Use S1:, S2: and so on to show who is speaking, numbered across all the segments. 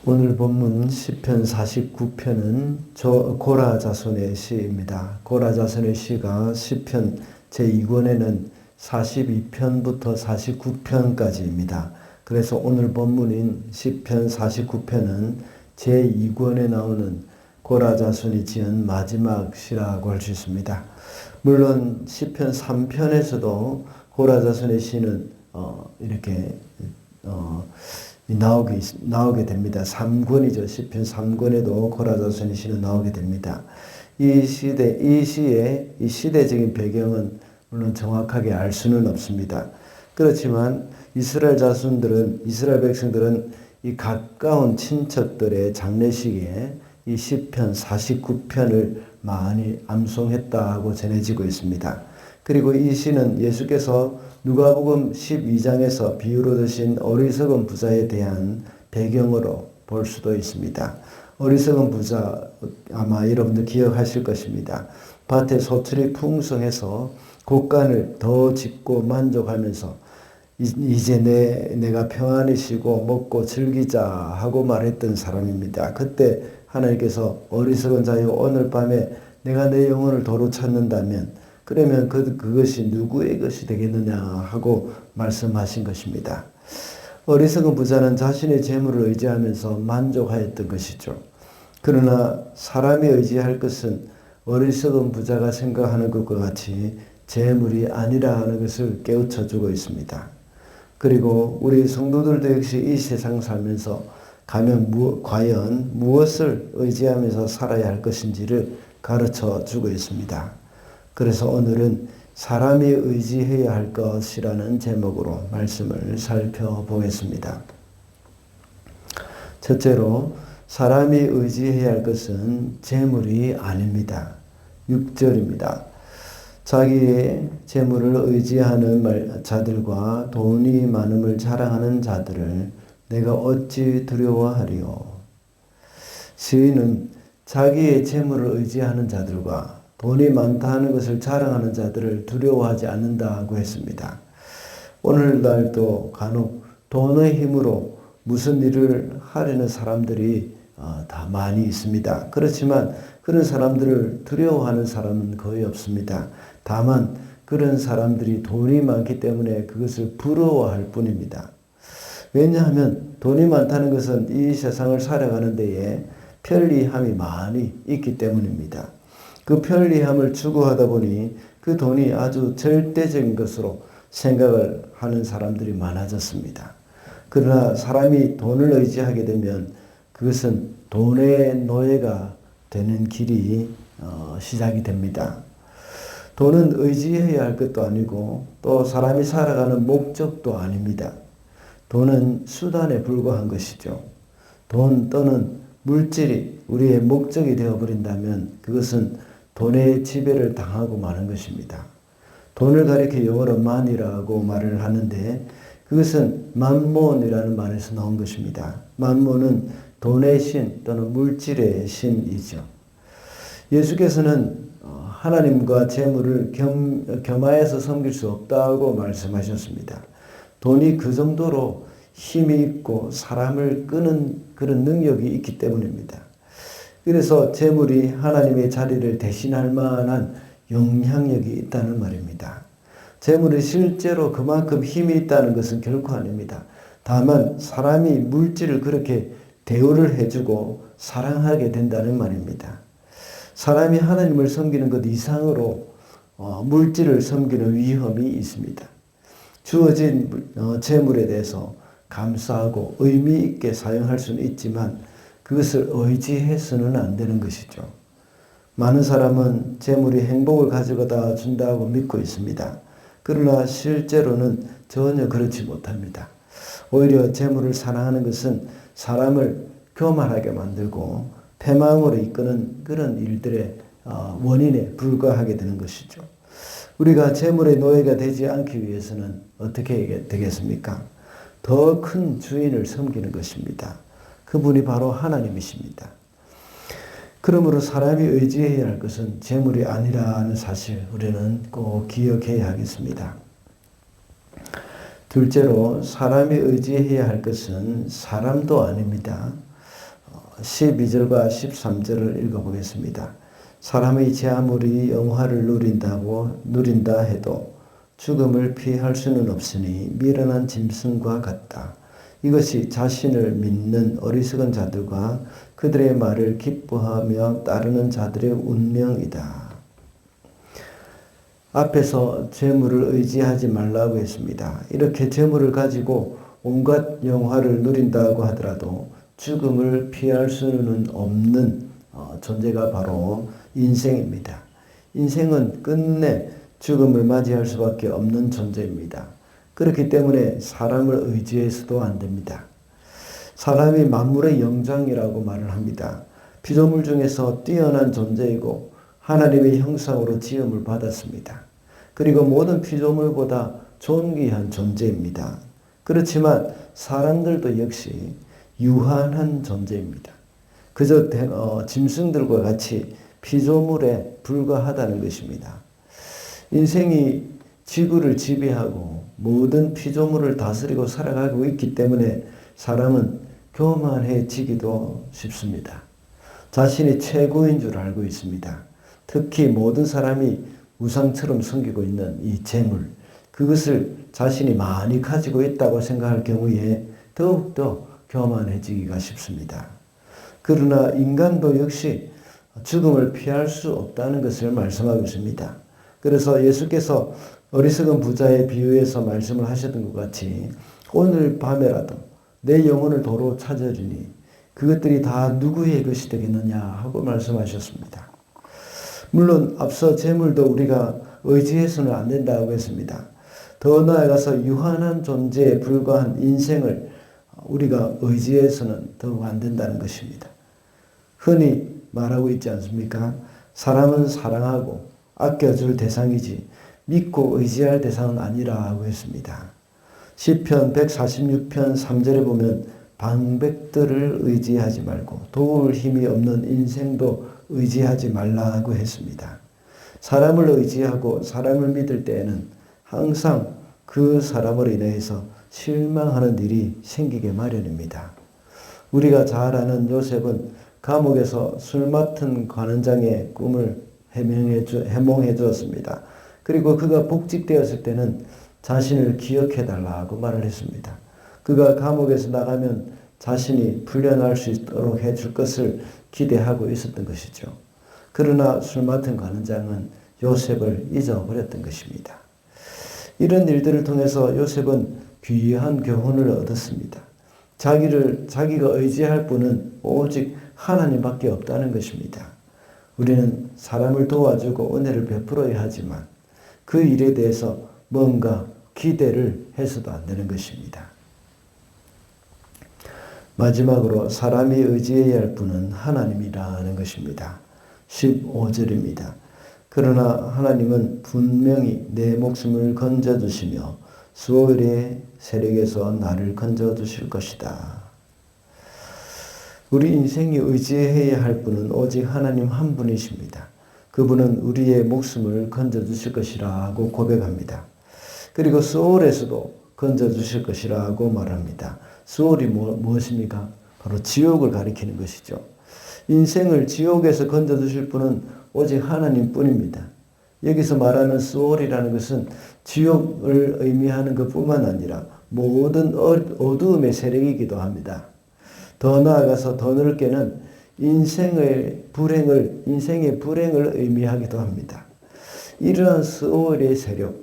S1: 오늘 본문 시편 49편은 고라 자손의 시입니다. 고라 자손의 시가 시편 제2권에는 42편부터 49편까지입니다. 그래서 오늘 본문인 시편 49편은 제2권에 나오는 고라 자손이 지은 마지막 시라고 할 수 있습니다. 물론 시편 3편에서도 고라 자손의 시는 이렇게 나오게 됩니다. 3권이죠. 시편 3권에도 고라 자손의 시는 나오게 됩니다. 이 시의 시대적인 배경은 물론 정확하게 알 수는 없습니다. 그렇지만 이스라엘 백성들은 이 가까운 친척들의 장례식에 이 시편 49편을 많이 암송했다고 전해지고 있습니다. 그리고 이 시는 예수께서 누가복음 12장에서 비유로 드신 어리석은 부자에 대한 배경으로 볼 수도 있습니다. 어리석은 부자 아마 여러분들 기억하실 것입니다. 밭에 소출이 풍성해서 곡간을 더 짓고 만족하면서 이제 내가 평안히 쉬고 먹고 즐기자 하고 말했던 사람입니다. 그때 하나님께서 어리석은 자여 오늘 밤에 내가 내 영혼을 도로 찾는다면 그러면 그것이 누구의 것이 되겠느냐 하고 말씀하신 것입니다. 어리석은 부자는 자신의 재물을 의지하면서 만족하였던 것이죠. 그러나 사람이 의지할 것은 어리석은 부자가 생각하는 것과 같이 재물이 아니라는 것을 깨우쳐주고 있습니다. 그리고 우리 성도들도 역시 이 세상 살면서 과연 무엇을 의지하면서 살아야 할 것인지를 가르쳐 주고 있습니다. 그래서 오늘은 사람이 의지해야 할 것이라는 제목으로 말씀을 살펴보겠습니다. 첫째로 사람이 의지해야 할 것은 재물이 아닙니다. 6절입니다. 자기의 재물을 의지하는 자들과 돈이 많음을 자랑하는 자들을 내가 어찌 두려워하리요. 시인은 자기의 재물을 의지하는 자들과 돈이 많다는 것을 자랑하는 자들을 두려워하지 않는다고 했습니다. 오늘날도 간혹 돈의 힘으로 무슨 일을 하려는 사람들이 다 많이 있습니다. 그렇지만 그런 사람들을 두려워하는 사람은 거의 없습니다. 다만 그런 사람들이 돈이 많기 때문에 그것을 부러워할 뿐입니다. 왜냐하면 돈이 많다는 것은 이 세상을 살아가는 데에 편리함이 많이 있기 때문입니다. 그 편리함을 추구하다 보니 그 돈이 아주 절대적인 것으로 생각을 하는 사람들이 많아졌습니다. 그러나 사람이 돈을 의지하게 되면 그것은 돈의 노예가 되는 길이 시작이 됩니다. 돈은 의지해야 할 것도 아니고 또 사람이 살아가는 목적도 아닙니다. 돈은 수단에 불과한 것이죠. 돈 또는 물질이 우리의 목적이 되어버린다면 그것은 돈의 지배를 당하고 마는 것입니다. 돈을 가리켜 영어로 money라고 말을 하는데 그것은 만몬이라는 말에서 나온 것입니다. 만몬은 돈의 신 또는 물질의 신이죠. 예수께서는 하나님과 재물을 겸하여서 섬길 수 없다고 말씀하셨습니다. 돈이 그 정도로 힘이 있고 사람을 끄는 그런 능력이 있기 때문입니다. 그래서 재물이 하나님의 자리를 대신할 만한 영향력이 있다는 말입니다. 재물이 실제로 그만큼 힘이 있다는 것은 결코 아닙니다. 다만 사람이 물질을 그렇게 대우를 해주고 사랑하게 된다는 말입니다. 사람이 하나님을 섬기는 것 이상으로 물질을 섬기는 위험이 있습니다. 주어진 재물에 대해서 감사하고 의미 있게 사용할 수는 있지만 그것을 의지해서는 안 되는 것이죠. 많은 사람은 재물이 행복을 가져다 준다고 믿고 있습니다. 그러나 실제로는 전혀 그렇지 못합니다. 오히려 재물을 사랑하는 것은 사람을 교만하게 만들고 패망으로 이끄는 그런 일들의 원인에 불과하게 되는 것이죠. 우리가 재물의 노예가 되지 않기 위해서는 어떻게 되겠습니까? 더 큰 주인을 섬기는 것입니다. 그분이 바로 하나님이십니다. 그러므로 사람이 의지해야 할 것은 재물이 아니라는 사실 우리는 꼭 기억해야 하겠습니다. 둘째로 사람이 의지해야 할 것은 사람도 아닙니다. 12절과 13절을 읽어보겠습니다. 사람이 제 아무리 영화를 누린다 해도 죽음을 피할 수는 없으니 미련한 짐승과 같다. 이것이 자신을 믿는 어리석은 자들과 그들의 말을 기뻐하며 따르는 자들의 운명이다. 앞에서 재물을 의지하지 말라고 했습니다. 이렇게 재물을 가지고 온갖 영화를 누린다고 하더라도 죽음을 피할 수는 없는 존재가 바로 인생입니다. 인생은 끝내 죽음을 맞이할 수밖에 없는 존재입니다. 그렇기 때문에 사람을 의지해서도 안 됩니다. 사람이 만물의 영장이라고 말을 합니다. 피조물 중에서 뛰어난 존재이고 하나님의 형상으로 지음을 받았습니다. 그리고 모든 피조물보다 존귀한 존재입니다. 그렇지만 사람들도 역시 유한한 존재입니다. 그저 짐승들과 같이 피조물에 불과하다는 것입니다. 인생이 지구를 지배하고 모든 피조물을 다스리고 살아가고 있기 때문에 사람은 교만해지기도 쉽습니다. 자신이 최고인 줄 알고 있습니다. 특히 모든 사람이 우상처럼 섬기고 있는 이 재물, 그것을 자신이 많이 가지고 있다고 생각할 경우에 더욱더 교만해지기가 쉽습니다. 그러나 인간도 역시 죽음을 피할 수 없다는 것을 말씀하고 있습니다. 그래서 예수께서 어리석은 부자의 비유에서 말씀을 하셨던 것 같이 오늘 밤에라도 내 영혼을 도로 찾으리니 그것들이 다 누구의 것이 되겠느냐 하고 말씀하셨습니다. 물론 앞서 재물도 우리가 의지해서는 안 된다고 했습니다. 더 나아가서 유한한 존재에 불과한 인생을 우리가 의지해서는 더욱 안 된다는 것입니다. 흔히 말하고 있지 않습니까? 사람은 사랑하고 아껴줄 대상이지 믿고 의지할 대상은 아니라고 했습니다. 시편 146편 3절에 보면 방백들을 의지하지 말고 도울 힘이 없는 인생도 의지하지 말라고 했습니다. 사람을 의지하고 사람을 믿을 때에는 항상 그 사람으로 인해서 실망하는 일이 생기게 마련입니다. 우리가 잘 아는 요셉은 감옥에서 술 맡은 관원장의 꿈을 해몽해 주었습니다. 그리고 그가 복직되었을 때는 자신을 기억해 달라고 말을 했습니다. 그가 감옥에서 나가면 자신이 풀려날 수 있도록 해줄 것을 기대하고 있었던 것이죠. 그러나 술 맡은 관원장은 요셉을 잊어버렸던 것입니다. 이런 일들을 통해서 요셉은 귀한 교훈을 얻었습니다. 자기가 의지할 분은 오직 하나님밖에 없다는 것입니다. 우리는 사람을 도와주고 은혜를 베풀어야 하지만 그 일에 대해서 뭔가 기대를 해서도 안 되는 것입니다. 마지막으로 사람이 의지해야 할 분은 하나님이라는 것입니다. 15절입니다. 그러나 하나님은 분명히 내 목숨을 건져주시며 수월의 세력에서 나를 건져주실 것이다. 우리 인생이 의지해야 할 분은 오직 하나님 한 분이십니다. 그분은 우리의 목숨을 건져주실 것이라고 고백합니다. 그리고 수월에서도 건져주실 것이라고 말합니다. 수월이 무엇입니까? 바로 지옥을 가리키는 것이죠. 인생을 지옥에서 건져주실 분은 오직 하나님 뿐입니다. 여기서 말하는 수월이라는 것은 지옥을 의미하는 것뿐만 아니라 모든 어두움의 세력이기도 합니다. 더 나아가서 더 넓게는 인생의 불행을 의미하기도 합니다. 이러한 수월의 세력,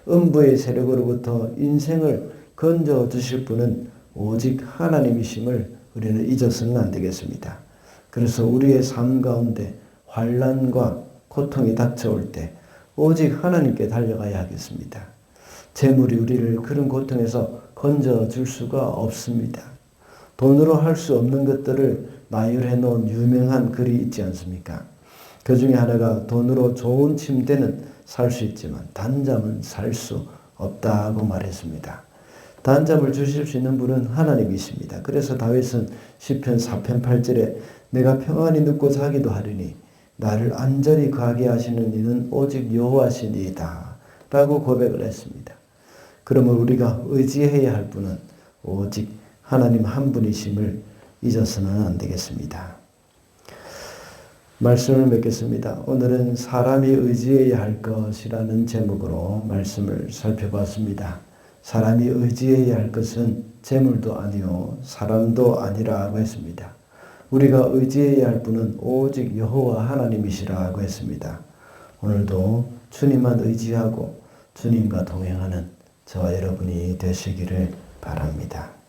S1: 음부의 세력으로부터 인생을 건져 주실 분은 오직 하나님이심을 우리는 잊어서는 안 되겠습니다. 그래서 우리의 삶 가운데 환난과 고통이 닥쳐올 때 오직 하나님께 달려가야 하겠습니다. 재물이 우리를 그런 고통에서 건져줄 수가 없습니다. 돈으로 할 수 없는 것들을 나열해 놓은 유명한 글이 있지 않습니까? 그 중에 하나가 돈으로 좋은 침대는 살 수 있지만 단잠은 살 수 없다고 말했습니다. 단잠을 주실 수 있는 분은 하나님이십니다. 그래서 다윗은 시편 4편 8절에 내가 평안히 눕고 자기도 하리니 나를 안전히 가게 하시는 이는 오직 여호와시니이다 라고 고백을 했습니다. 그러면 우리가 의지해야 할 분은 오직 하나님 한 분이심을 잊어서는 안 되겠습니다. 말씀을 맺겠습니다. 오늘은 사람이 의지해야 할 것이라는 제목으로 말씀을 살펴봤습니다. 사람이 의지해야 할 것은 재물도 아니요 사람도 아니라고 했습니다. 우리가 의지해야 할 분은 오직 여호와 하나님이시라고 했습니다. 오늘도 주님만 의지하고 주님과 동행하는 저와 여러분이 되시기를 바랍니다.